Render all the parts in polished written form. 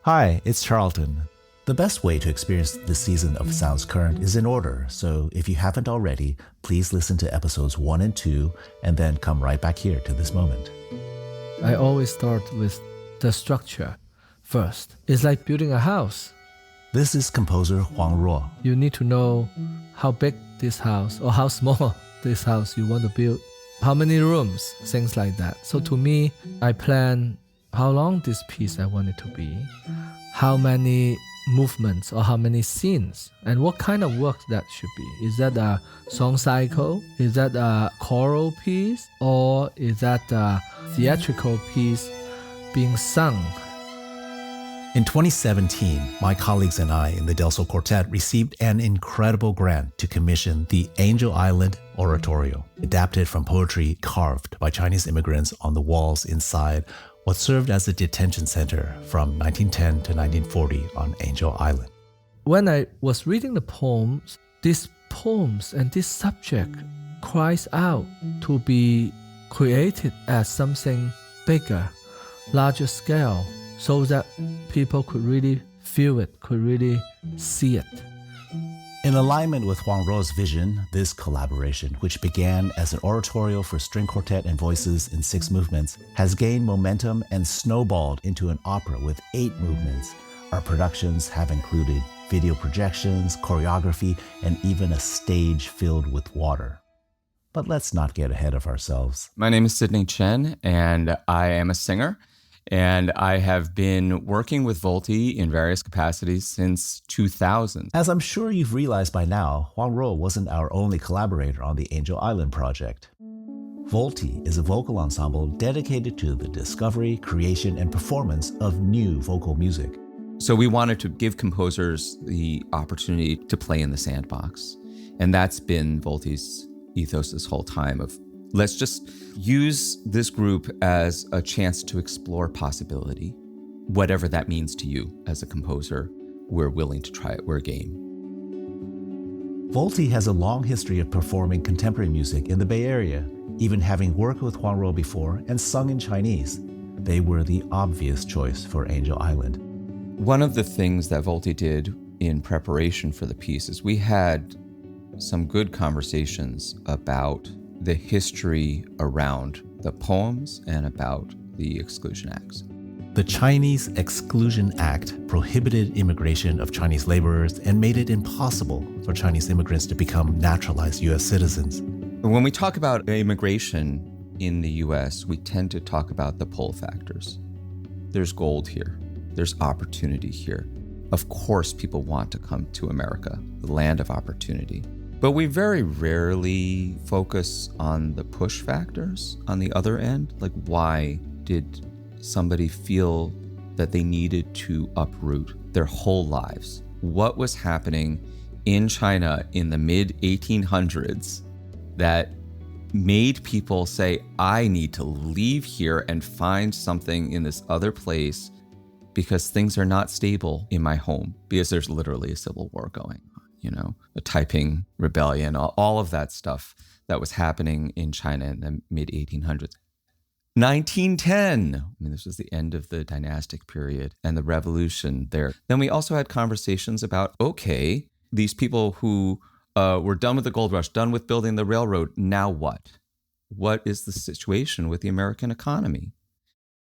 Hi, it's Charlton. The best way to experience this season of Sounds Current is in order, so if you haven't already, please listen to episodes 1 and 2 and then come right back here to this moment. I always start with the structure first. It's like building a house. This is composer Huang. You need to know how big this house or how small this house you want to build, how many rooms, things like that. So to me, I plan how long this piece I want it to be, how many movements or how many scenes, and what kind of work that should be. Is that a song cycle? Is that a choral piece? Or is that a theatrical piece being sung? In 2017, my colleagues and I in the Del Sol Quartet received an incredible grant to commission the Angel Island Oratorio, adapted from poetry carved by Chinese immigrants on the walls inside what served as a detention center from 1910 to 1940 on Angel Island. When I was reading the poems, these poems and this subject cries out to be created as something bigger, larger scale, so that people could really feel it, could really see it. In alignment with Huang's vision, this collaboration, which began as an oratorio for string quartet and voices in 6 movements, has gained momentum and snowballed into an opera with 8 movements. Our productions have included video projections, choreography, and even a stage filled with water. But let's not get ahead of ourselves. My name is Sidney Chen, and I am a singer. And I have been working with Volti in various capacities since 2000. As I'm sure you've realized by now, Huang wasn't our only collaborator on the Angel Island project. Volti is a vocal ensemble dedicated to the discovery, creation, and performance of new vocal music. So we wanted to give composers the opportunity to play in the sandbox. And that's been Volti's ethos this whole time of, let's just use this group as a chance to explore possibility. Whatever that means to you as a composer, we're willing to try it. We're game. Volti has a long history of performing contemporary music in the Bay Area, even having worked with Huang before and sung in Chinese. They were the obvious choice for Angel Island. One of the things that Volti did in preparation for the piece is we had some good conversations about the history around the poems and about the Exclusion Acts. The Chinese Exclusion Act prohibited immigration of Chinese laborers and made it impossible for Chinese immigrants to become naturalized U.S. citizens. When we talk about immigration in the U.S., we tend to talk about the pull factors. There's gold here. There's opportunity here. Of course, people want to come to America, the land of opportunity. But we very rarely focus on the push factors on the other end. Like, why did somebody feel that they needed to uproot their whole lives? What was happening in China in the mid-1800s that made people say, I need to leave here and find something in this other place because things are not stable in my home, because there's literally a civil war going on. The Taiping Rebellion, all of that stuff that was happening in China in the mid-1800s. 1910, this was the end of the dynastic period and the revolution there. Then we also had conversations about, okay, these people who were done with the gold rush, done with building the railroad, now what? What is the situation with the American economy?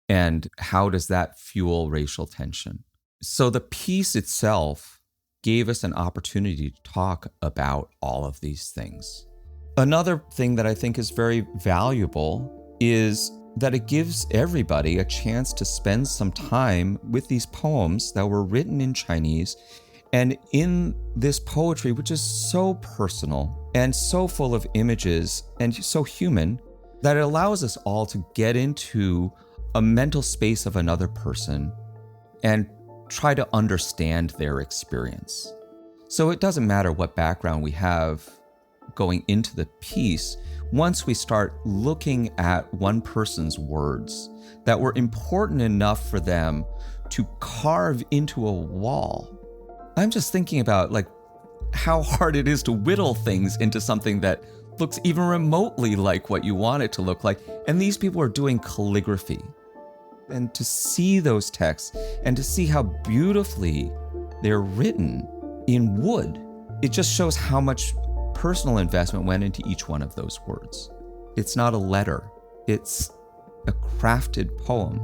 And how does that fuel racial tension? So the piece itself gave us an opportunity to talk about all of these things. Another thing that I think is very valuable is that it gives everybody a chance to spend some time with these poems that were written in Chinese, and in this poetry, which is so personal and so full of images and so human, that it allows us all to get into a mental space of another person and try to understand their experience. So it doesn't matter what background we have going into the piece. Once we start looking at one person's words that were important enough for them to carve into a wall, I'm just thinking about how hard it is to whittle things into something that looks even remotely like what you want it to look like. And these people are doing calligraphy. And to see those texts and to see how beautifully they're written in wood, it just shows how much personal investment went into each one of those words. It's not a letter, it's a crafted poem.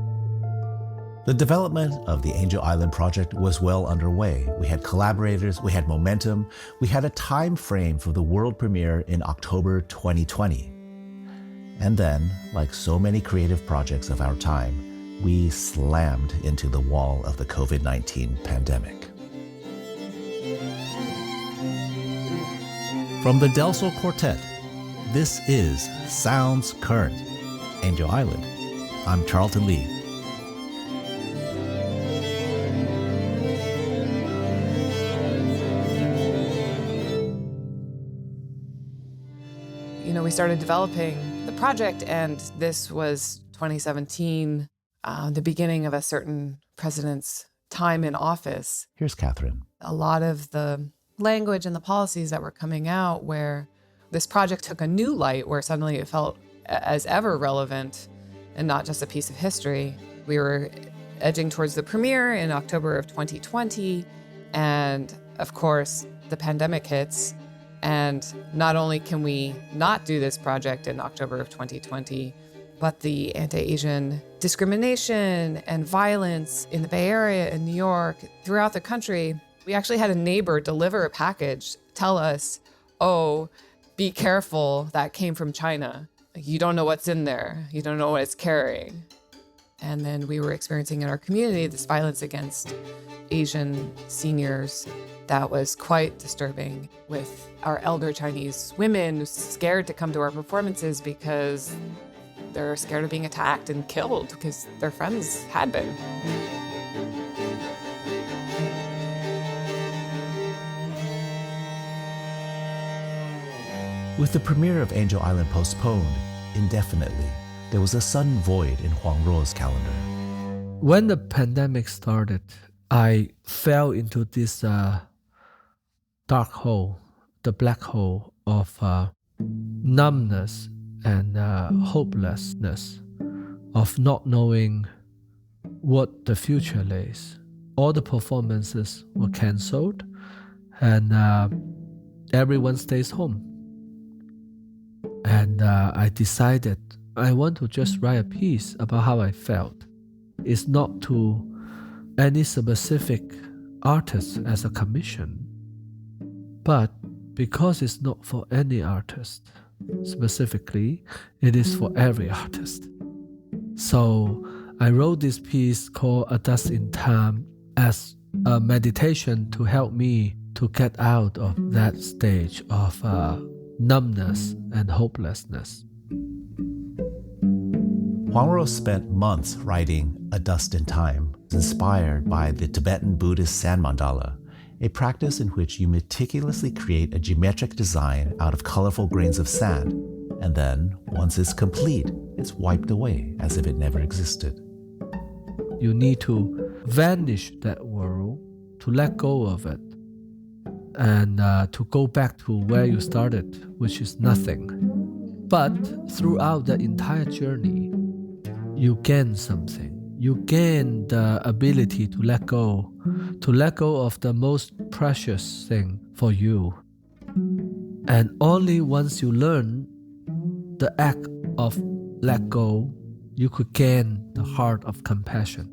The development of the Angel Island project was well underway. We had collaborators, we had momentum, we had a time frame for the world premiere in October 2020. And then, like so many creative projects of our time, we slammed into the wall of the COVID-19 pandemic. From the Del Sol Quartet, this is Sounds Current, Angel Island. I'm Charlton Lee. We started developing the project, and this was 2017, the beginning of a certain president's time in office. Here's Catherine. A lot of the language and the policies that were coming out where this project took a new light, where suddenly it felt as ever relevant and not just a piece of history. We were edging towards the premiere in October of 2020, and of course, the pandemic hits. And not only can we not do this project in October of 2020, but the anti-Asian discrimination and violence in the Bay Area, in New York, throughout the country. We actually had a neighbor deliver a package, tell us, oh, be careful, that came from China. You don't know what's in there. You don't know what it's carrying. And then we were experiencing in our community this violence against Asian seniors that was quite disturbing, with our elder Chinese women scared to come to our performances because they're scared of being attacked and killed because their friends had been. With the premiere of Angel Island postponed indefinitely, there was a sudden void in Huang Ruo's calendar. When the pandemic started, I fell into this dark hole, the black hole of numbness and hopelessness, of not knowing what the future lays. All the performances were cancelled, and everyone stays home. And I decided I want to just write a piece about how I felt. It's not to any specific artist as a commission, but because it's not for any artist specifically, it is for every artist. So I wrote this piece called A Dust in Time as a meditation to help me to get out of that stage of numbness and hopelessness. Huang Ruo spent months writing A Dust in Time, inspired by the Tibetan Buddhist sand mandala, a practice in which you meticulously create a geometric design out of colorful grains of sand, and then, once it's complete, it's wiped away as if it never existed. You need to vanish that world, to let go of it, and to go back to where you started, which is nothing. But throughout the entire journey, you gain something. You gain the ability to let go of the most precious thing for you. And only once you learn the act of let go, you could gain the heart of compassion.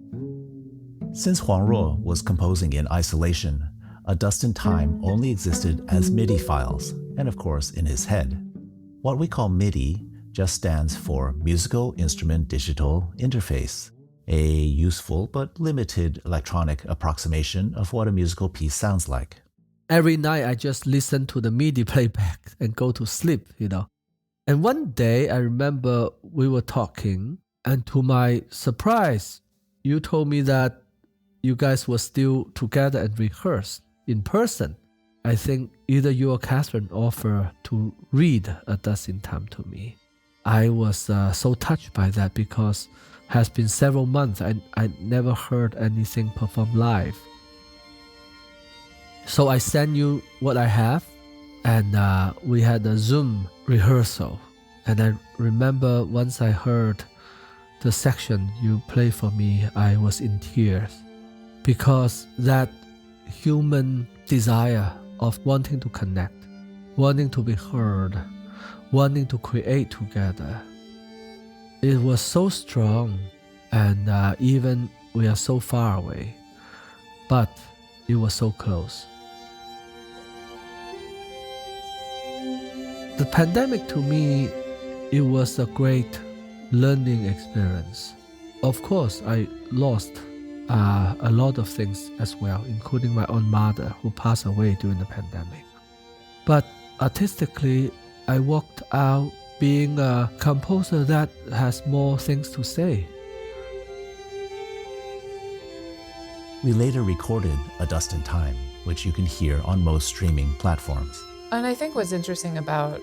Since Huang Ruo was composing in isolation, A Dust in Time only existed as MIDI files, and of course in his head. What we call MIDI just stands for Musical Instrument Digital Interface, a useful but limited electronic approximation of what a musical piece sounds like. Every night I just listen to the MIDI playback and go to sleep, And one day I remember we were talking, and to my surprise, you told me that you guys were still together and rehearsed in person. I think either you or Catherine offered to read A Dust in Time to me. I was so touched by that because it has been several months I never heard anything performed live. So I sent you what I have, and we had a Zoom rehearsal. And I remember once I heard the section you played for me, I was in tears because that human desire of wanting to connect, wanting to be heard, wanting to create together, it was so strong, and even we are so far away, but it was so close. The pandemic to me, it was a great learning experience. Of course, I lost a lot of things as well, including my own mother who passed away during the pandemic. But artistically, I walked out being a composer that has more things to say. We later recorded A Dust in Time, which you can hear on most streaming platforms. And I think what's interesting about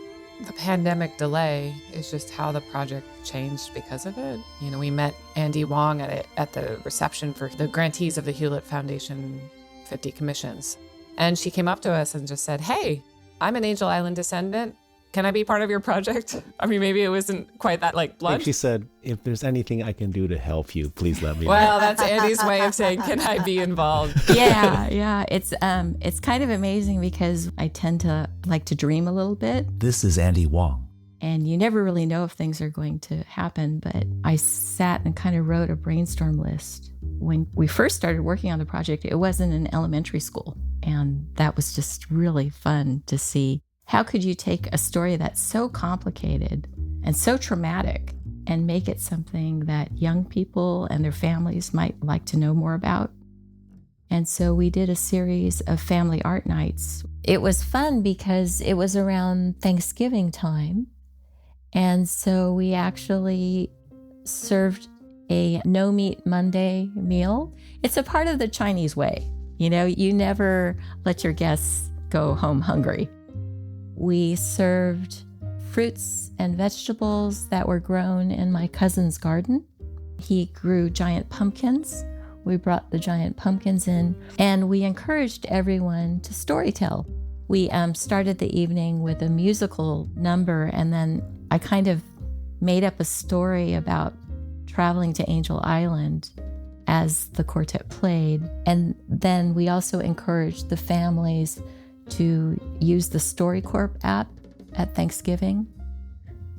the pandemic delay is just how the project changed because of it. You know, we met Andy Huang at the reception for the grantees of the Hewlett Foundation 50 commissions. And she came up to us and just said, "Hey, I'm an Angel Island descendant. Can I be part of your project?" I mean, maybe it wasn't quite that blunt. She said, "If there's anything I can do to help you, please let me know." Well, that's Andy's way of saying, "Can I be involved?" Yeah. It's kind of amazing because I tend to like to dream a little bit. This is Andy Huang. And you never really know if things are going to happen. But I sat and kind of wrote a brainstorm list. When we first started working on the project, it was in an elementary school. And that was just really fun to see. How could you take a story that's so complicated and so traumatic and make it something that young people and their families might like to know more about? And so we did a series of family art nights. It was fun because it was around Thanksgiving time. And so we actually served a no-meat Monday meal. It's a part of the Chinese way. You know, you never let your guests go home hungry. We served fruits and vegetables that were grown in my cousin's garden. He grew giant pumpkins. We brought the giant pumpkins in, and we encouraged everyone to storytell. We started the evening with a musical number, and then I kind of made up a story about traveling to Angel Island as the quartet played. And then we also encouraged the families to use the StoryCorp app at Thanksgiving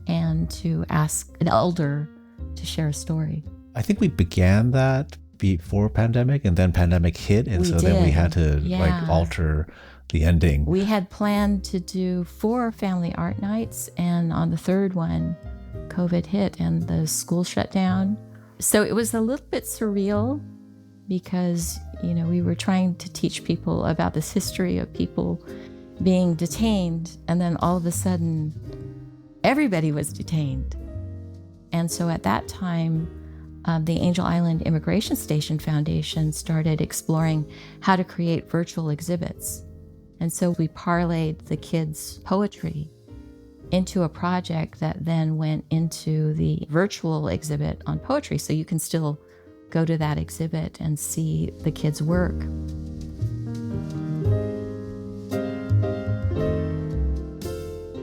and to ask an elder to share a story. I think we began that before pandemic, and then pandemic hit, and then we had to alter the ending. We had planned to do 4 family art nights, and on the third one, COVID hit and the school shut down. So it was a little bit surreal because, you know, we were trying to teach people about this history of people being detained, and then all of a sudden, everybody was detained. And so at that time, the Angel Island Immigration Station Foundation started exploring how to create virtual exhibits. And so we parlayed the kids' poetry into a project that then went into the virtual exhibit on poetry. So you can still go to that exhibit and see the kids' work.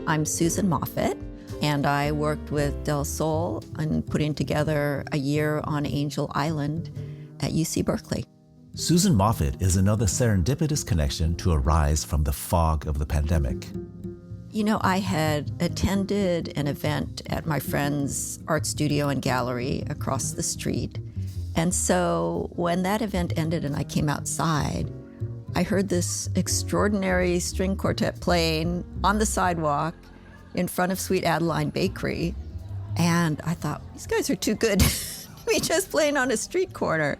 I'm Susan Moffett, and I worked with Del Sol on putting together a year on Angel Island at UC Berkeley. Susan Moffett is another serendipitous connection to arise from the fog of the pandemic. You know, I had attended an event at my friend's art studio and gallery across the street. And so when that event ended and I came outside, I heard this extraordinary string quartet playing on the sidewalk in front of Sweet Adeline Bakery. And I thought, these guys are too good to be just playing on a street corner.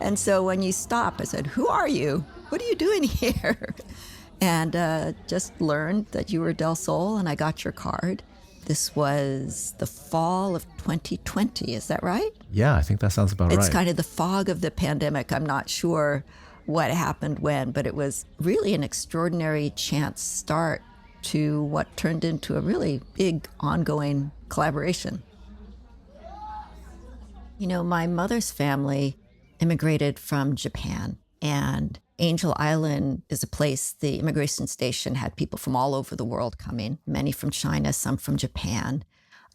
And so when you stop, I said, "Who are you? What are you doing here?" And just learned that you were Del Sol, and I got your card. This was the fall of 2020, is that right? Yeah, I think that sounds about right. It's kind of the fog of the pandemic. I'm not sure what happened when, but it was really an extraordinary chance start to what turned into a really big ongoing collaboration. You know, my mother's family immigrated from Japan, and Angel Island is a place, the immigration station had people from all over the world coming, many from China, some from Japan.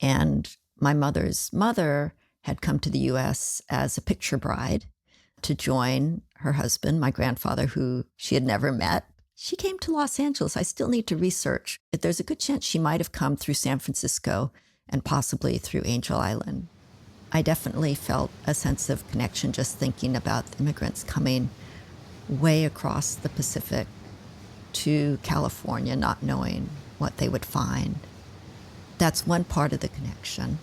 And my mother's mother had come to the U.S. as a picture bride to join her husband, my grandfather, who she had never met. She came to Los Angeles. I still need to research. There's a good chance she might have come through San Francisco and possibly through Angel Island. I definitely felt a sense of connection just thinking about the immigrants coming way across the Pacific to California, not knowing what they would find. That's one part of the connection.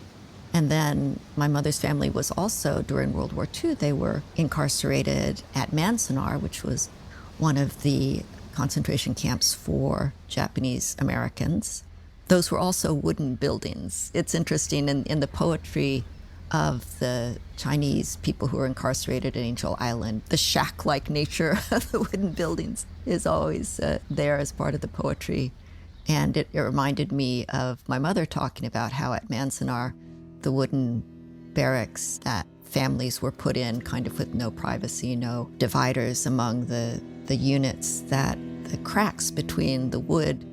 And then my mother's family was also, during World War II, they were incarcerated at Manzanar, which was one of the concentration camps for Japanese Americans. Those were also wooden buildings. It's interesting in the poetry of the Chinese people who were incarcerated in Angel Island, the shack-like nature of the wooden buildings is always there as part of the poetry. And it reminded me of my mother talking about how at Manzanar, the wooden barracks that families were put in kind of with no privacy, no dividers among the units, that the cracks between the wood,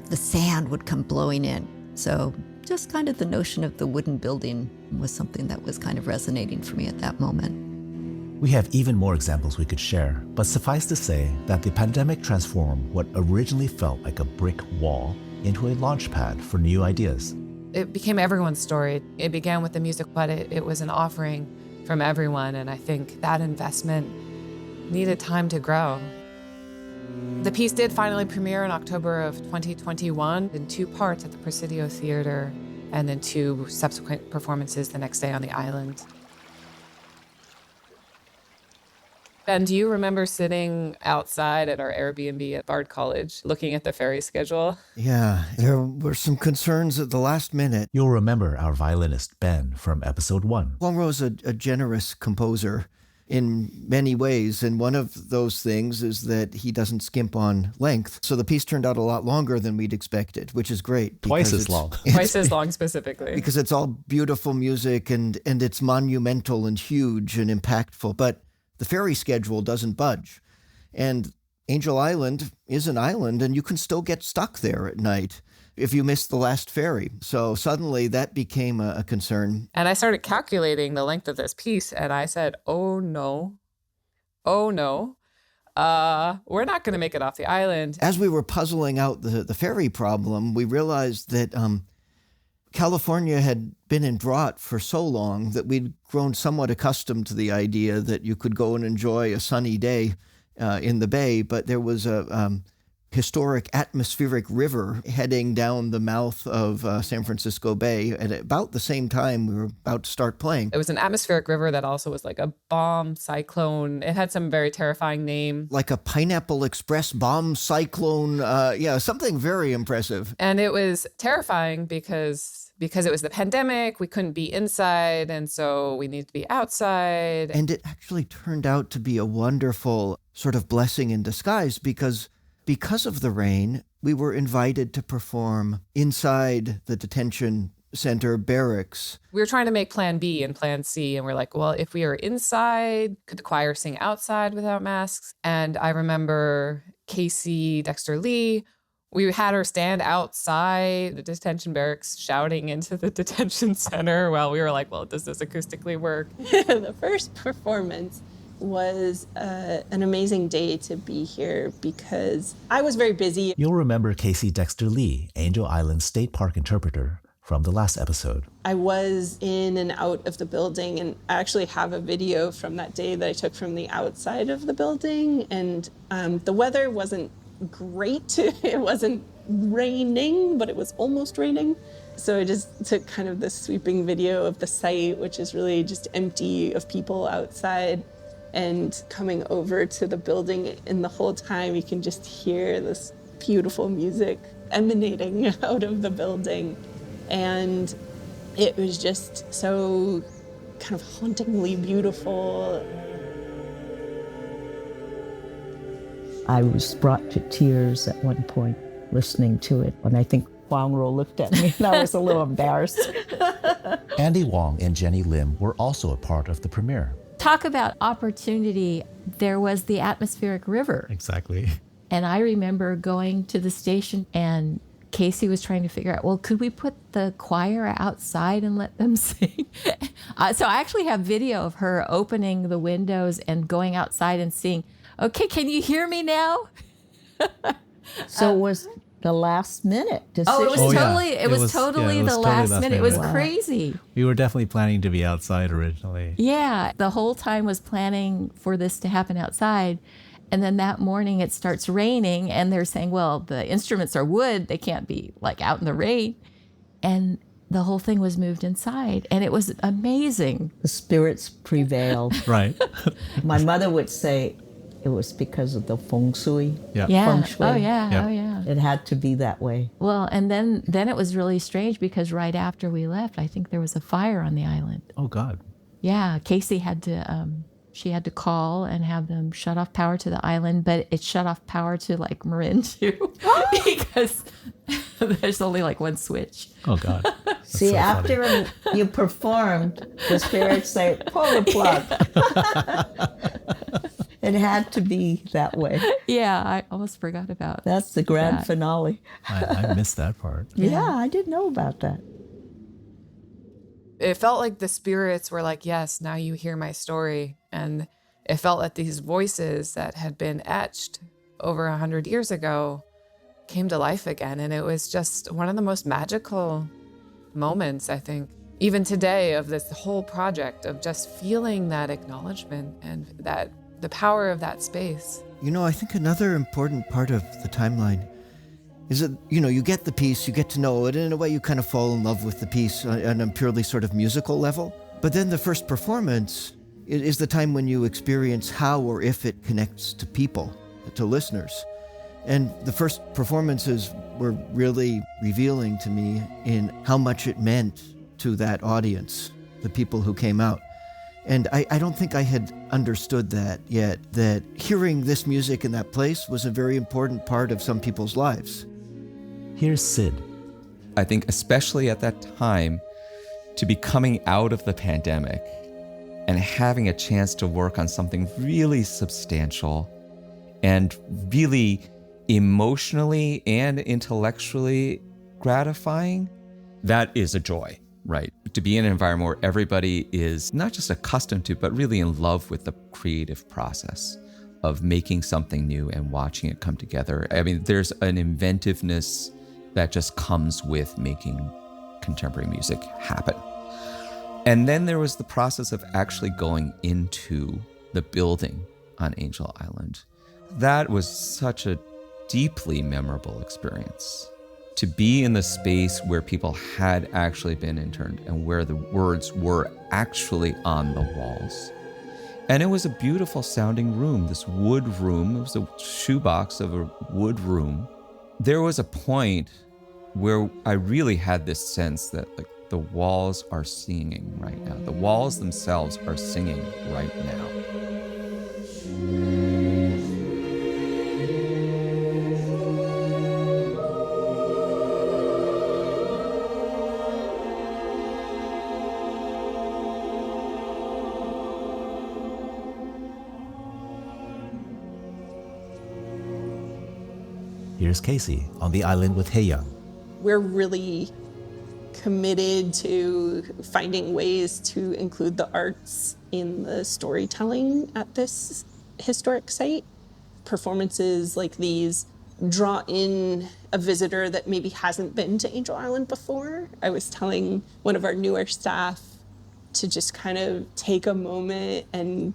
the sand would come blowing in. So just kind of the notion of the wooden building was something that was kind of resonating for me at that moment. We have even more examples we could share, but suffice to say that the pandemic transformed what originally felt like a brick wall into a launch pad for new ideas. It became everyone's story. It began with the music, but it was an offering from everyone, and I think that investment needed time to grow. The piece did finally premiere in October of 2021 in 2 parts at the Presidio Theater, and then 2 subsequent performances the next day on the island. Ben, do you remember sitting outside at our Airbnb at Bard College looking at the ferry schedule? Yeah, there were some concerns at the last minute. You'll remember our violinist, Ben, from episode 1. Huang is a generous composer in many ways, and one of those things is that he doesn't skimp on length. So the piece turned out a lot longer than we'd expected, which is great. Twice as long. Twice as long specifically. Because it's all beautiful music and it's monumental and huge and impactful, but the ferry schedule doesn't budge. And Angel Island is an island, and you can still get stuck there at night if you miss the last ferry. So suddenly that became a concern. And I started calculating the length of this piece, and I said, oh no, we're not going to make it off the island. As we were puzzling out the ferry problem, we realized that California had been in drought for so long that we'd grown somewhat accustomed to the idea that you could go and enjoy a sunny day in the bay, but there was a historic atmospheric river heading down the mouth of San Francisco Bay. At about the same time we were about to start playing. It was an atmospheric river that also was like a bomb cyclone. It had some very terrifying name. Like a Pineapple Express bomb cyclone. Something very impressive. And it was terrifying because it was the pandemic. We couldn't be inside, and so we needed to be outside. And it actually turned out to be a wonderful sort of blessing in disguise because of the rain, we were invited to perform inside the detention center barracks. We were trying to make plan B and plan C, and we're like, well, if we are inside, could the choir sing outside without masks? And I remember Casey Dexter Lee, we had her stand outside the detention barracks shouting into the detention center while we were like, well, does this acoustically work? The first performance was an amazing day to be here because I was very busy. You'll remember Casey Dexter Lee, Angel Island State Park interpreter, from the last episode. I was in and out of the building, and I actually have a video from that day that I took from the outside of the building, and the weather wasn't great. It wasn't raining, but it was almost raining. So I just took kind of this sweeping video of the site, which is really just empty of people outside, and coming over to the building, and the whole time you can just hear this beautiful music emanating out of the building. And it was just so kind of hauntingly beautiful. I was brought to tears at one point listening to it, and I think Huang looked at me and I was a little embarrassed. Andy Wong and Jenny Lim were also a part of the premiere. Talk about opportunity. There was the atmospheric river. Exactly. And I remember going to the station and Casey was trying to figure out, well, could we put the choir outside and let them sing? So I actually have video of her opening the windows and going outside and seeing, okay, can you hear me now? So it was the last minute decision. Oh, it was totally, yeah. it was totally the last minute. It was crazy. We were definitely planning to be outside originally. Yeah, the whole time was planning for this to happen outside. And then that morning it starts raining and they're saying, well, the instruments are wood. They can't be like out in the rain. And the whole thing was moved inside. And it was amazing. The spirits prevailed. Right. My mother would say it was because of the feng shui. Yeah. Yeah. Feng shui. Oh, yeah. Yeah. Oh, yeah. It had to be that way. Well, and then it was really strange because right after we left, I think there was a fire on the island. Oh, God. Yeah. Casey had to... she had to call and have them shut off power to the island, but it shut off power to like Marin too, because there's only like one switch. Oh, God. That's See, so after you performed, the spirits say, pull the plug. It had to be that way. Yeah, I almost forgot about That's the grand that. finale. I missed that part. Yeah, I didn't know about that. It felt like the spirits were like, yes, now you hear my story. And it felt like these voices that had been etched over 100 years ago came to life again. And it was just one of the most magical moments, I think, even today, of this whole project, of just feeling that acknowledgement and that the power of that space. You know, I think another important part of the timeline is that, you know, you get the piece, you get to know it, and in a way you kind of fall in love with the piece on a purely sort of musical level. But then the first performance is the time when you experience how or if it connects to people, to listeners. And the first performances were really revealing to me in how much it meant to that audience, the people who came out. And I don't think I had understood that yet, that hearing this music in that place was a very important part of some people's lives. Here's Sid. I think especially at that time, to be coming out of the pandemic and having a chance to work on something really substantial and really emotionally and intellectually gratifying, that is a joy, right? To be in an environment where everybody is not just accustomed to, but really in love with the creative process of making something new and watching it come together. I mean, there's an inventiveness that just comes with making contemporary music happen. And then there was the process of actually going into the building on Angel Island. That was such a deeply memorable experience. To be in the space where people had actually been interned and where the words were actually on the walls. And it was a beautiful sounding room, this wood room. It was a shoebox of a wood room. There was a point where I really had this sense that like the walls are singing right now. The walls themselves are singing right now. Here's Casey on the island with Huang. We're really committed to finding ways to include the arts in the storytelling at this historic site. Performances like these draw in a visitor that maybe hasn't been to Angel Island before. I was telling one of our newer staff to just kind of take a moment and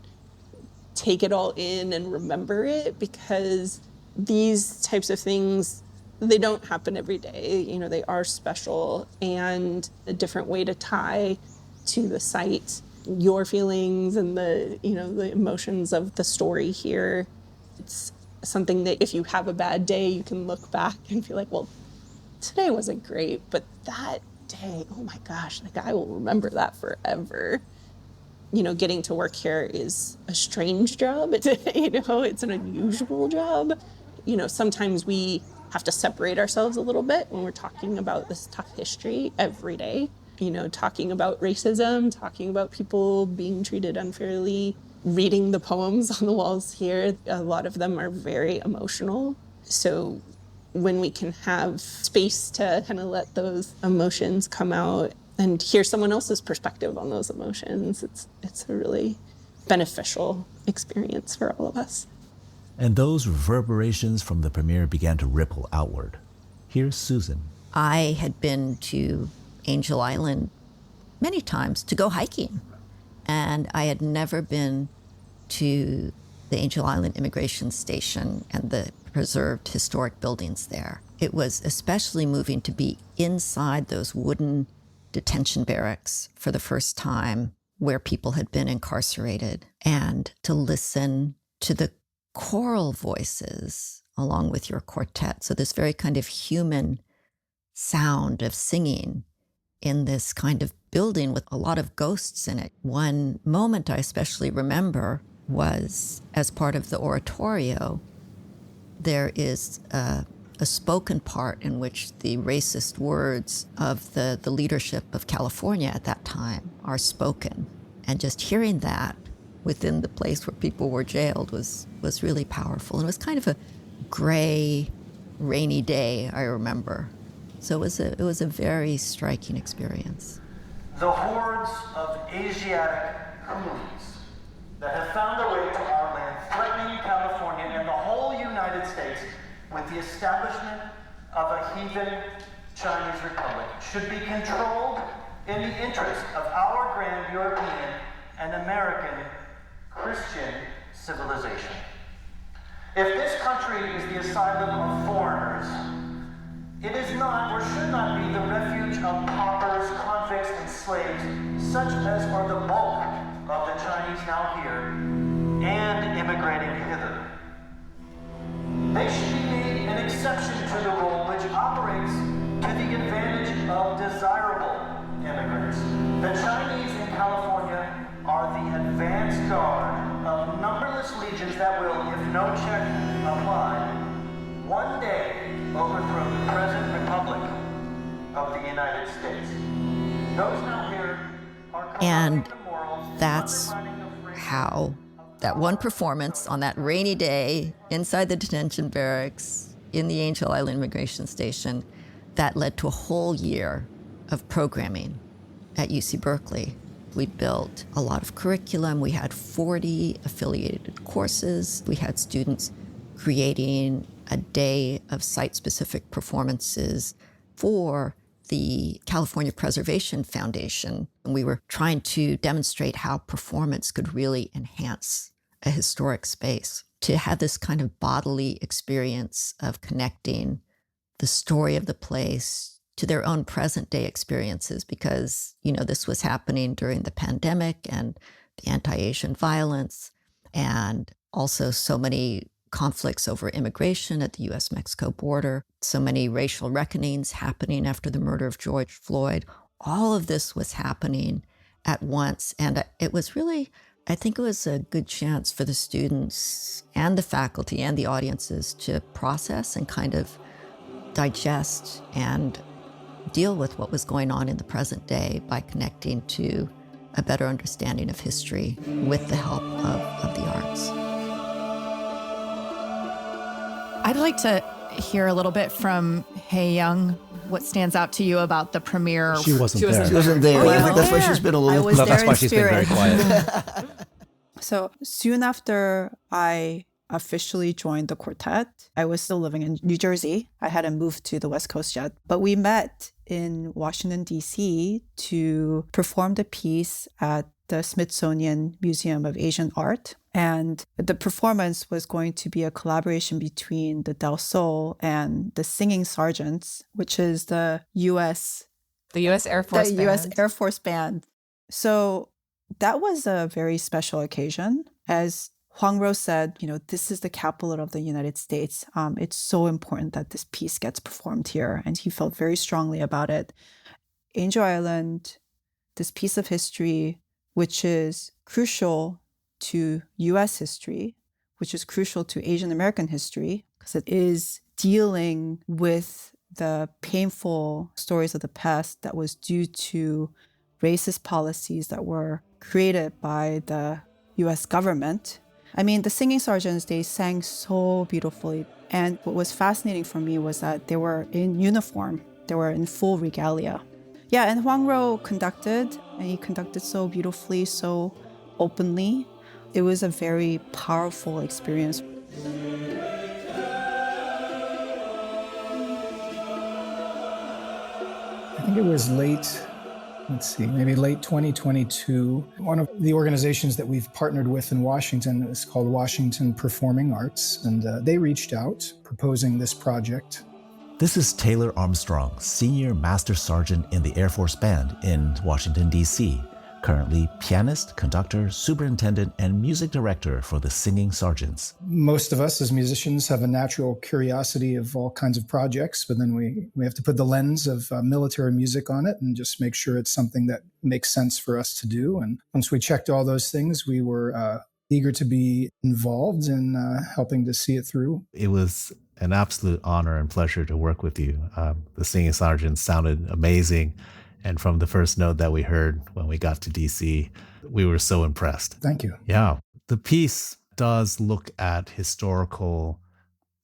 take it all in and remember it, because these types of things, they don't happen every day. You know, they are special, and a different way to tie to the site your feelings and the emotions of the story here. It's something that if you have a bad day, you can look back and feel like, well, today wasn't great, but that day, oh my gosh, like I will remember that forever. You know, getting to work here is a strange job. It's an unusual job. You know, sometimes we have to separate ourselves a little bit when we're talking about this tough history every day. You know, talking about racism, talking about people being treated unfairly, reading the poems on the walls here. A lot of them are very emotional. So when we can have space to kind of let those emotions come out and hear someone else's perspective on those emotions, it's a really beneficial experience for all of us. And those reverberations from the premiere began to ripple outward. Here's Susan. I had been to Angel Island many times to go hiking, and I had never been to the Angel Island Immigration Station and the preserved historic buildings there. It was especially moving to be inside those wooden detention barracks for the first time where people had been incarcerated, and to listen to the choral voices along with your quartet. So this very kind of human sound of singing in this kind of building with a lot of ghosts in it. One moment I especially remember was as part of the Oratorio, there is a spoken part in which the racist words of the leadership of California at that time are spoken. And just hearing that within the place where people were jailed was really powerful. And it was kind of a gray, rainy day, I remember. So it was a very striking experience. The hordes of Asiatic coolies that have found their way to our land, threatening California and the whole United States with the establishment of a heathen Chinese republic, should be controlled in the interest of our grand European and American Christian civilization. If this country is the asylum of foreigners, it is not or should not be the refuge of paupers, convicts, and slaves, such as are the bulk of the Chinese now here and immigrating hither. They should be made an exception to the rule which operates to the advantage of desirable immigrants. The Chinese in California are the advance guard of numberless legions that will, if no check applied, one day overthrow the present Republic of the United States. Those now here are And the morals, that's how that one performance on that rainy day inside the detention barracks in the Angel Island Immigration Station, that led to a whole year of programming at UC Berkeley. We built a lot of curriculum. We had 40 affiliated courses. We had students creating a day of site-specific performances for the California Preservation Foundation. And we were trying to demonstrate how performance could really enhance a historic space. To have this kind of bodily experience of connecting the story of the place to their own present day experiences, because, this was happening during the pandemic and the anti-Asian violence, and also so many conflicts over immigration at the US-Mexico border, so many racial reckonings happening after the murder of George Floyd. All of this was happening at once. And it was really, I think it was a good chance for the students and the faculty and the audiences to process and kind of digest and deal with what was going on in the present day by connecting to a better understanding of history with the help of the arts. I'd like to hear a little bit from Hei Young. What stands out to you about the premiere? She wasn't there. Oh, you were That's why there. she's been a little. That's why she's been very quiet. So soon after I officially joined the quartet, I was still living in New Jersey. I hadn't moved to the West Coast yet, but we met in Washington, D.C. to perform the piece at the Smithsonian Museum of Asian Art. And the performance was going to be a collaboration between the Del Sol and the Singing Sergeants, which is the U.S. Air Force Band. U.S. Air Force Band. So that was a very special occasion. As Huang said, this is the capital of the United States. It's so important that this piece gets performed here. And he felt very strongly about it. Angel Island, this piece of history, which is crucial to U.S. history, which is crucial to Asian American history, because it is dealing with the painful stories of the past that was due to racist policies that were created by the U.S. government. I mean, the singing sergeants, they sang so beautifully. And what was fascinating for me was that they were in uniform. They were in full regalia. Yeah, and Huang Ro conducted, and he conducted so beautifully, so openly. It was a very powerful experience. I think it was maybe late 2022. One of the organizations that we've partnered with in Washington is called Washington Performing Arts, and they reached out proposing this project. This is Taylor Armstrong, Senior Master Sergeant in the Air Force Band in Washington, D.C., currently pianist, conductor, superintendent, and music director for the Singing Sergeants. Most of us as musicians have a natural curiosity of all kinds of projects, but then we have to put the lens of military music on it and just make sure it's something that makes sense for us to do. And once we checked all those things, we were eager to be involved in helping to see it through. It was an absolute honor and pleasure to work with you. The Singing Sergeants sounded amazing. And from the first note that we heard when we got to DC, we were so impressed. Thank you. Yeah. The piece does look at historical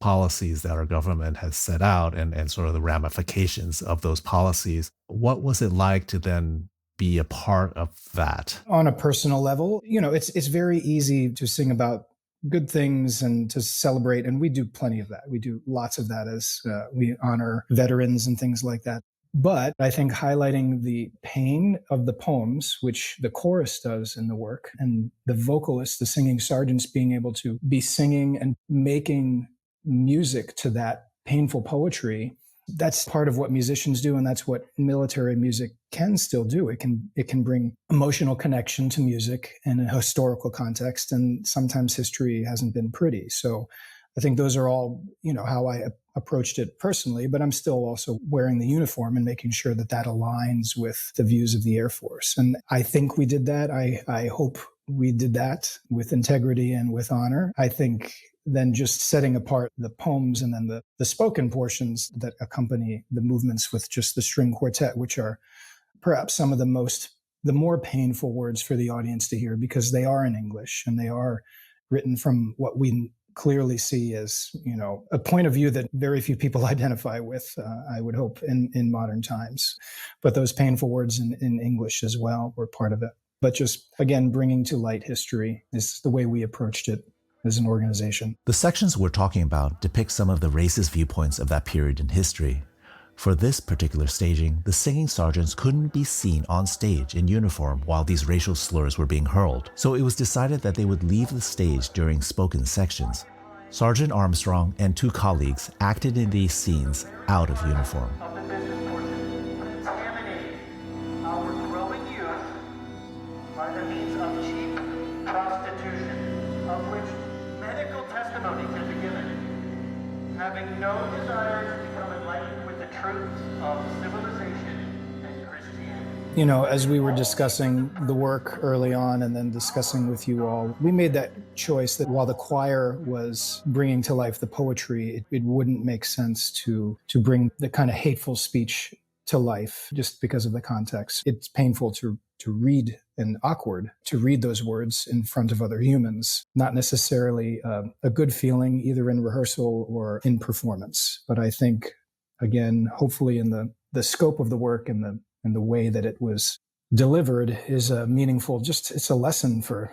policies that our government has set out and sort of the ramifications of those policies. What was it like to then be a part of that? On a personal level, it's very easy to sing about good things and to celebrate. And we do plenty of that. We do lots of that as we honor veterans and things like that. But I think highlighting the pain of the poems, which the chorus does in the work, and the vocalists, the singing sergeants, being able to be singing and making music to that painful poetry, that's part of what musicians do, and that's what military music can still do. It can bring emotional connection to music in a historical context, and sometimes history hasn't been pretty. So I think those are all, how I approached it personally, but I'm still also wearing the uniform and making sure that aligns with the views of the Air Force. And I think we did that. I hope we did that with integrity and with honor. I think then just setting apart the poems and then the spoken portions that accompany the movements with just the string quartet, which are perhaps some of the more painful words for the audience to hear, because they are in English and they are written from what we clearly see as, a point of view that very few people identify with, I would hope, in modern times. But those painful words in English as well were part of it. But just, again, bringing to light history is the way we approached it as an organization. The sections we're talking about depict some of the racist viewpoints of that period in history. For this particular staging, the singing sergeants couldn't be seen on stage in uniform while these racial slurs were being hurled, so it was decided that they would leave the stage during spoken sections. Sergeant Armstrong and two colleagues acted in these scenes out of uniform. Our growing youth by the means of cheap prostitution, of which medical testimony can be given, having no desire to become enlightened with the truths of civilization and Christianity. As we were discussing the work early on and then discussing with you all, we made that choice that while the choir was bringing to life the poetry, it wouldn't make sense to bring the kind of hateful speech to life just because of the context. It's painful to read and awkward to read those words in front of other humans. Not necessarily a good feeling either in rehearsal or in performance. But I think, again, hopefully in the scope of the work and the way that it was delivered is a meaningful, it's a lesson for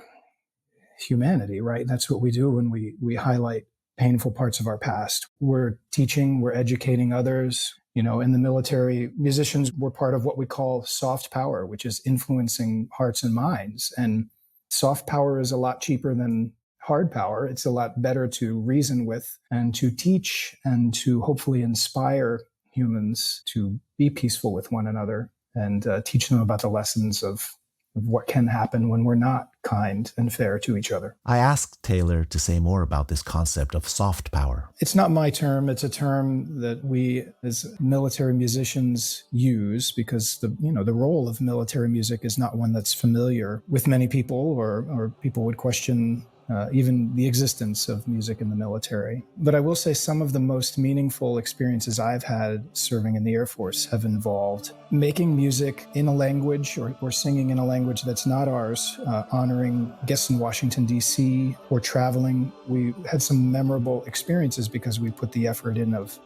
humanity, right? That's what we do when we highlight painful parts of our past. We're teaching, we're educating others. In the military, musicians were part of what we call soft power, which is influencing hearts and minds. And soft power is a lot cheaper than hard power. It's a lot better to reason with and to teach and to hopefully inspire humans to be peaceful with one another and teach them about the lessons of what can happen when we're not kind and fair to each other. I asked Taylor to say more about this concept of soft power. It's not my term. It's a term that we as military musicians use because the role of military music is not one that's familiar with many people, or people would question even the existence of music in the military. But I will say some of the most meaningful experiences I've had serving in the Air Force have involved making music in a language or singing in a language that's not ours, honoring guests in Washington, D.C., or traveling. We had some memorable experiences because we put the effort in of,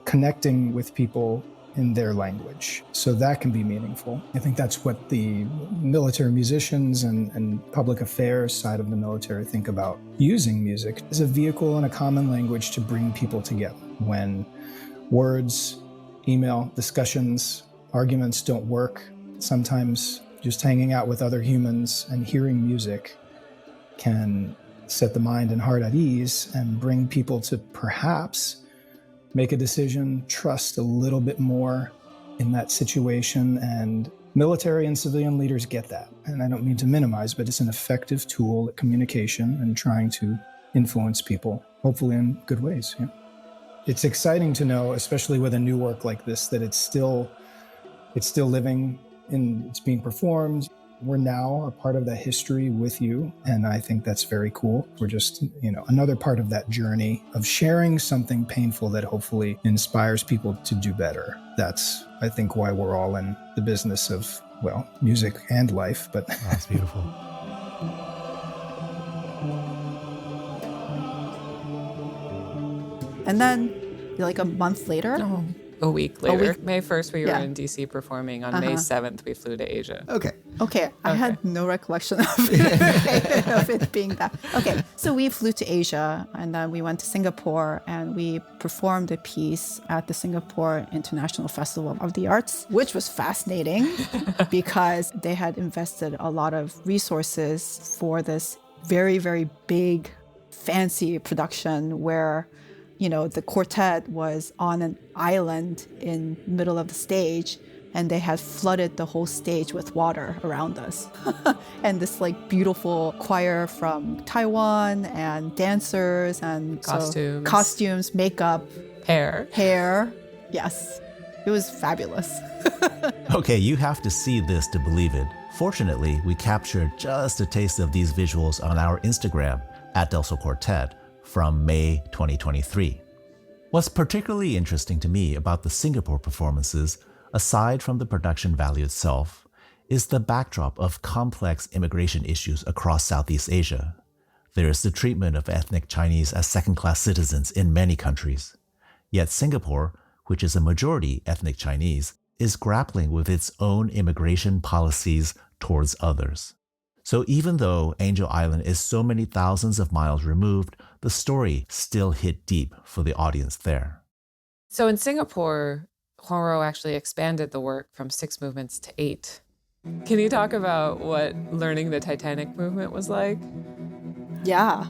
connecting with people in their language. So that can be meaningful. I think that's what the military musicians and public affairs side of the military think about using music as a vehicle and a common language to bring people together. When words, email, discussions, arguments don't work, sometimes just hanging out with other humans and hearing music can set the mind and heart at ease and bring people to perhaps make a decision, trust a little bit more in that situation. And military and civilian leaders get that. And I don't mean to minimize, but it's an effective tool at communication and trying to influence people, hopefully in good ways. Yeah. It's exciting to know, especially with a new work like this, that it's still living and it's being performed. We're now a part of that history with you, and I think that's very cool. We're just, another part of that journey of sharing something painful that hopefully inspires people to do better. That's, I think, why we're all in the business of, music and life. But that's beautiful. And then, like a month later, a week later. May 1st, we were in D.C. performing. On May 7th, we flew to Asia. Okay. I had no recollection of it being that. Okay, so we flew to Asia, and then we went to Singapore, and we performed a piece at the Singapore International Festival of the Arts, which was fascinating because they had invested a lot of resources for this very, very big, fancy production where the quartet was on an island in the middle of the stage, and they had flooded the whole stage with water around us. And this beautiful choir from Taiwan and dancers and costumes, makeup, hair. Yes, it was fabulous. Okay, you have to see this to believe it. Fortunately, we captured just a taste of these visuals on our Instagram @DelSolQuartet from May 2023. What's particularly interesting to me about the Singapore performances, aside from the production value itself, is the backdrop of complex immigration issues across Southeast Asia. There is the treatment of ethnic Chinese as second-class citizens in many countries. Yet Singapore, which is a majority ethnic Chinese, is grappling with its own immigration policies towards others. So even though Angel Island is so many thousands of miles removed, the story still hit deep for the audience there. So in Singapore, Huang actually expanded the work from 6 movements to 8. Can you talk about what learning the Titanic movement was like? Yeah.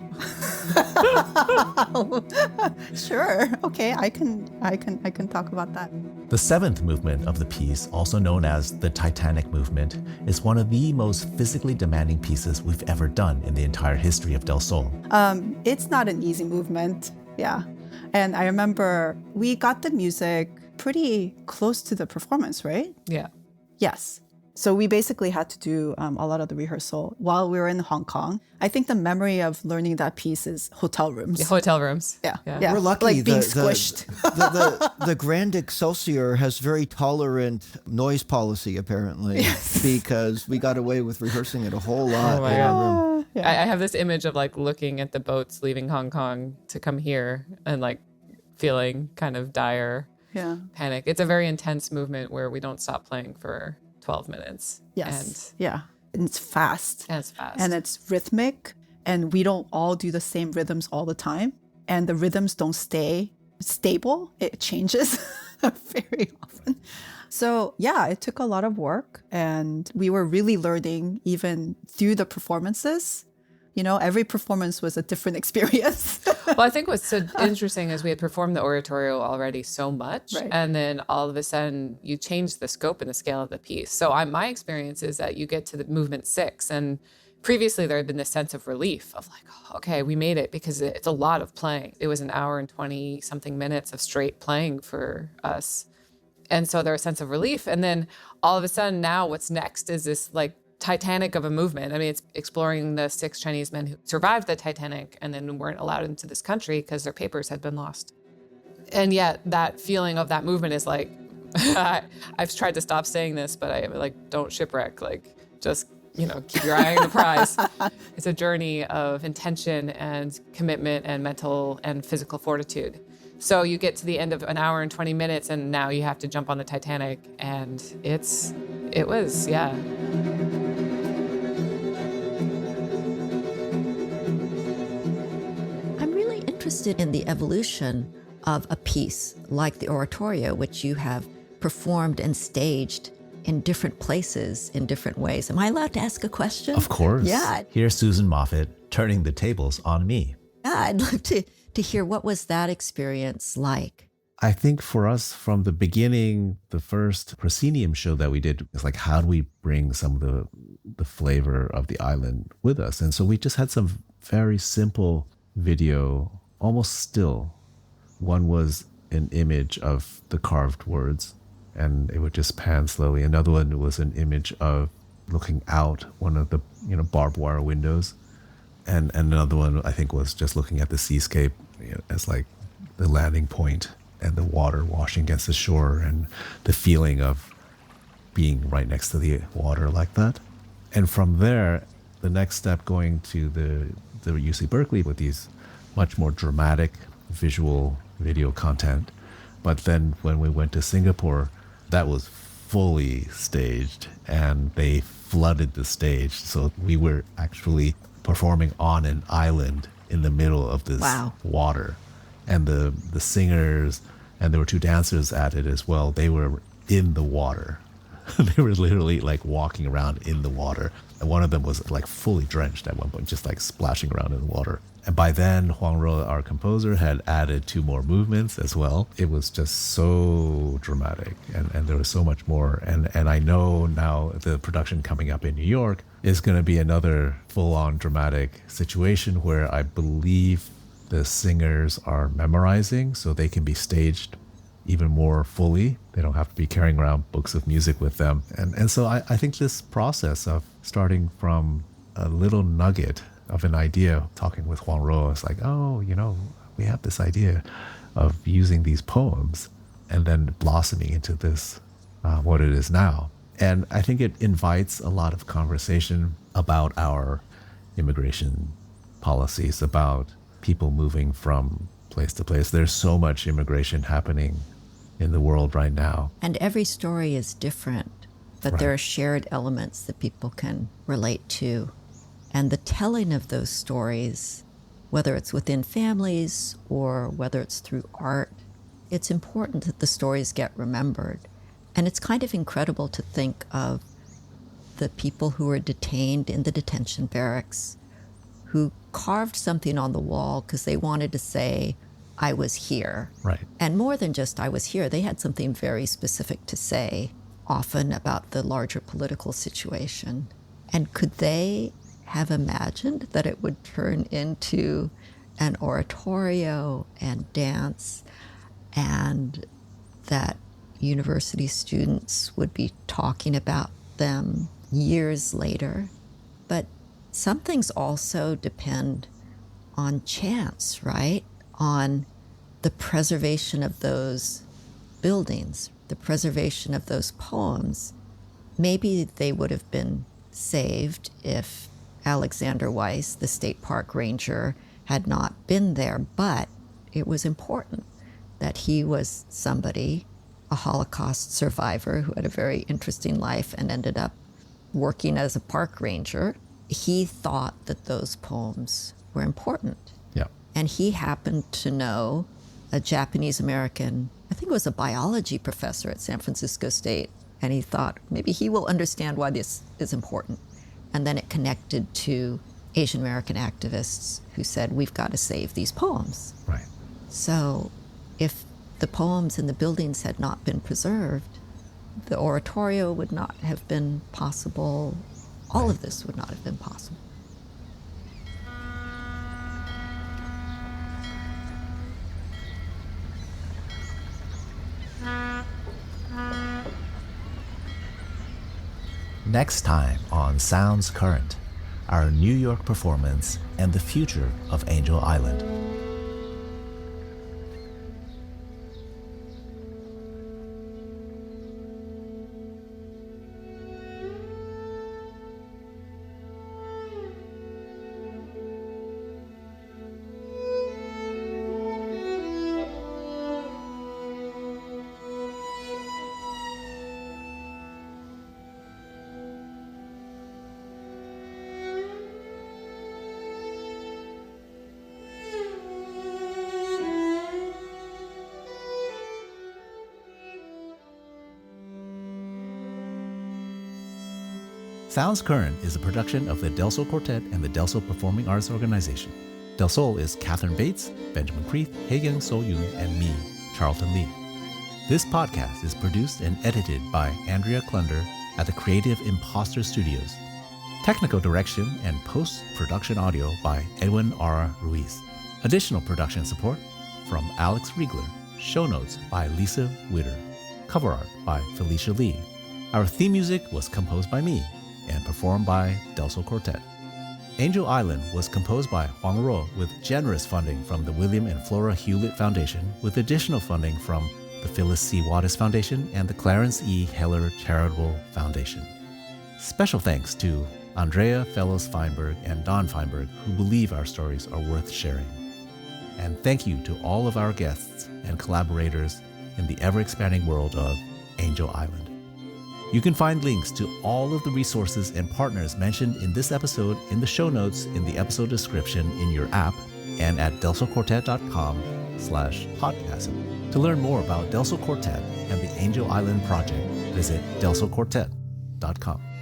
Sure. Okay, I can talk about that. The 7th movement of the piece, also known as the Titanic movement, is one of the most physically demanding pieces we've ever done in the entire history of Del Sol. It's not an easy movement. Yeah. And I remember we got the music pretty close to the performance, right? Yeah. Yes. So we basically had to do a lot of the rehearsal while we were in Hong Kong. I think the memory of learning that piece is hotel rooms. Yeah, hotel rooms. Yeah. We're lucky. Like being squished. The Grand Excelsior has very tolerant noise policy, apparently, because we got away with rehearsing it a whole lot. Oh my God. Yeah. I have this image of looking at the boats leaving Hong Kong to come here and feeling kind of dire panic. It's a very intense movement where we don't stop playing for 12 minutes. Yes. And it's fast. And it's rhythmic. And we don't all do the same rhythms all the time. And the rhythms don't stay stable. It changes very often. So it took a lot of work. And we were really learning even through the performances. Every performance was a different experience. Well, I think what's so interesting is we had performed the Oratorio already so much. Right. And then all of a sudden you change the scope and the scale of the piece. So my experience is that you get to the movement 6, and previously there had been this sense of relief of okay, we made it, because it's a lot of playing. It was an hour and 20 something minutes of straight playing for us. And so there was a sense of relief. And then all of a sudden now what's next is this Titanic of a movement. I mean, it's exploring the 6 Chinese men who survived the Titanic and then weren't allowed into this country because their papers had been lost. And yet that feeling of that movement is like, I've tried to stop saying this, but I like, don't shipwreck, like just, keep your eye on the prize. It's a journey of intention and commitment and mental and physical fortitude. So you get to the end of an hour and 20 minutes and now you have to jump on the Titanic, and it was. I'm really interested in the evolution of a piece like the Oratorio, which you have performed and staged in different places in different ways. Am I allowed to ask a question? Of course. Yeah. Here's Susan Moffett turning the tables on me. Yeah, I'd love to hear, what was that experience like? I think for us from the beginning, the first proscenium show that we did was like, how do we bring some of the flavor of the island with us? And so we just had some very simple video, almost still. One was an image of the carved words, and it would just pan slowly. Another one was an image of looking out one of the barbed wire windows, and another one I think was just looking at the seascape as like the landing point and the water washing against the shore and the feeling of being right next to the water like that. And from there, the next step going to the UC Berkeley with these much more dramatic visual video content. But then when we went to Singapore, that was fully staged and they flooded the stage. So we were actually performing on an island in the middle of this water. And the singers, and there were 2 dancers at it as well, they were in the water. They were literally like walking around in the water. And one of them was like fully drenched at one point, just like splashing around in the water. And by then, Huang, our composer, had added 2 more movements as well. It was just so dramatic, and there was so much more. And I know now the production coming up in New York is going to be another full-on dramatic situation where I believe the singers are memorizing, so they can be staged even more fully. They don't have to be carrying around books of music with them. And so I think this process of starting from a little nugget of an idea, talking with Huang Ro, it's like, we have this idea of using these poems, and then blossoming into this, what it is now. And I think it invites a lot of conversation about our immigration policies, about people moving from place to place. There's so much immigration happening in the world right now. And every story is different, but there are shared elements that people can relate to. And the telling of those stories, whether it's within families or whether it's through art, it's important that the stories get remembered. And it's kind of incredible to think of the people who were detained in the detention barracks, who carved something on the wall because they wanted to say, I was here. Right. And more than just I was here, they had something very specific to say, often about the larger political situation. And could they have imagined that it would turn into an oratorio and dance, and that university students would be talking about them years later? But some things also depend on chance, right? On the preservation of those buildings, the preservation of those poems. Maybe they would have been saved if Alexander Weiss, the state park ranger, had not been there, but it was important that he was somebody, a Holocaust survivor who had a very interesting life and ended up working as a park ranger. He thought that those poems were important. Yeah. And he happened to know a Japanese American, I think it was a biology professor at San Francisco State, and he thought maybe he will understand why this is important. And then it connected to Asian American activists who said, we've got to save these poems. Right. So if the poems and the buildings had not been preserved, the oratorio would not have been possible. All of this would not have been possible. Next time on Sounds Current, our New York performance and the future of Angel Island. Sounds Current is a production of the Del Sol Quartet and the Del Sol Performing Arts Organization. Del Sol is Catherine Bates, Benjamin Preeth, Haeyoung So-yoon, and me, Charlton Lee. This podcast is produced and edited by Andrea Klunder at the Creative Imposter Studios. Technical direction and post-production audio by Edwin R. Ruiz. Additional production support from Alex Riegler. Show notes by Lisa Witter. Cover art by Felicia Lee. Our theme music was composed by me and performed by Del Sol Quartet. Angel Island was composed by Huang with generous funding from the William and Flora Hewlett Foundation, with additional funding from the Phyllis C. Wattis Foundation and the Clarence E. Heller Charitable Foundation. Special thanks to Andrea Fellows-Feinberg and Don Feinberg, who believe our stories are worth sharing. And thank you to all of our guests and collaborators in the ever-expanding world of Angel Island. You can find links to all of the resources and partners mentioned in this episode in the show notes in the episode description in your app and at delsolquartet.com/podcast. To learn more about Del Sol Quartet and the Angel Island Project, visit delsolquartet.com.